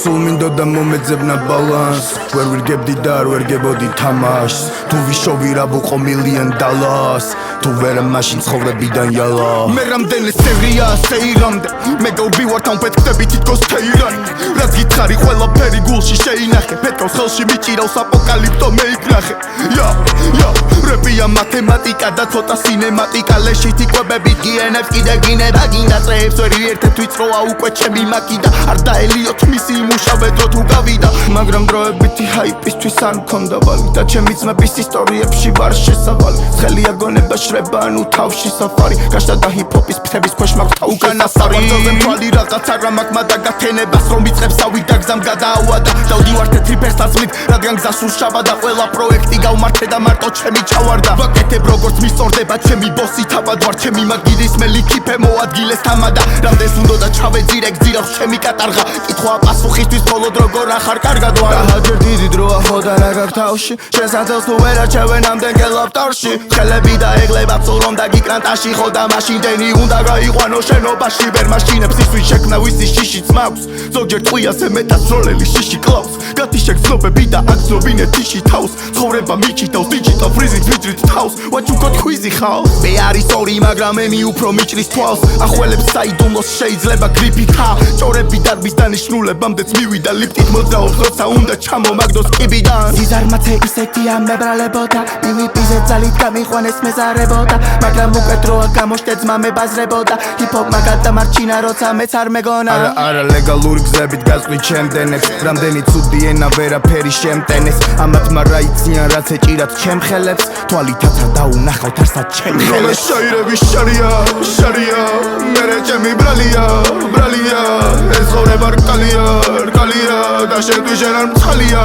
სულ მინდოდა მომეძებნა ბალანს ვერ ვირგებდი და არ ვერ გებოდი თამაშს თუ ვიშოვი რა ვუყო $1,000,000 თუ ვერა მაშინ ცხოვრებიდან იალა მე რამდენი სერია სეირამდე მე გავბივარ თან პეთქდები თითქოს თეირანი რაც გითხარი ყველაფერი გულში შეინახე პეთქავს ხელში მიჭირავს აპოკალიფტო მე იქნახე რეპია მათემატიკა და ცოტა სინემატიკა ლეშით იკვებებით გიენებს კიდე გინება გინდა წეებს ვერ ერთად ვიწროა უკვე ჩემი მაკი და არ დაელიოთ მისი იმუშავეთო თუ გავიდა მაგრამ დროებითი ჰაიპისთვის არ მქონდა ვალი და ჩემი ძმების ისტორიებში ვარ შესავალი ცხელია გონება შრება ანუ თავში საფარი გაშდა და ჰიპ-ჰოპის ფრთების ქვეშ მაქვს უკანასარი სავალზე მთვალი რაღაც არ მაქვს მადა გათენებას რომ ვიწყებს ავი და გზამ გადაავადა დავდივარ თეთრი ფერსაცმლით რადგან გზას უშავა და ყველა პროექტი გავმართე და მარტო ჩემი ჩავარდა ვაკეთებ როგორც მისწორდება ჩემი ბოსი თავად ვარ ჩემი მაგიდის მელიქიფე მოადგილეს თამადა რამდენს უნდა და ჩავეძირე გძირავს ჩემი კატარღა კითხვა პასუხისთვის მხოლოდ როგორ ახარ კარგად ვარ რაჯერ დიდი დროა ხოდა რა გაქვს თავში შესაძლოა თუ ვერ არჩევენ ამდენ გელავტარში ხელები და ეგლება წულ რომ დაგიკრანტაში ხოდა მაშინდენი უნდა გაიყვანო შენობაში ვერ მაშინებს ისვის შექმნა ვისი შიშიც მაქვს ზოგჯერ ტყვიაზე მეტად სროლელი შიში კლავს გათიშე გზნობები და აგზნობინე თიში თავს ცხოვრება მიჭიტავს დიჯიტალ ფრიზით ვიძრით თავს what you got quizy ხავს მე არის ორი მაგრამ ემი უფრო მიჭრის თვალს ახველებს საიდუმლოს შეიძლება გრიფიქა ჭორები დარბის დანიშნულებამდეც მივიდა ლიფტით მოძრაობს როცა უნდა ჩამომაგდოს კიბიდან ზიზარმაცე ისეთია მებრალებოდა პივიპიზე ძალით გამიყვანეს მეზარებოდა მაგრამ უკვე დროა გამოშტე ძმა მებაზრებოდა ჰიპ-ჰოპმა გადამარჩინა როცა მეც არ მეგონა არა ლეგალური გზებით გასვლი ჩემდენებს რამდენი ცუდი ენა ვერაფერი შემტენეს ამათმა რა იციან რაც ეჭირათ ჩემ ხელებს თვალითაცა დაუნახავთ არსად ჩემ ხელებს შაირები შარია მერე ჩემი ბრალია ეს ცხოვრება რკალია და შენ თუ შენ არ მცალია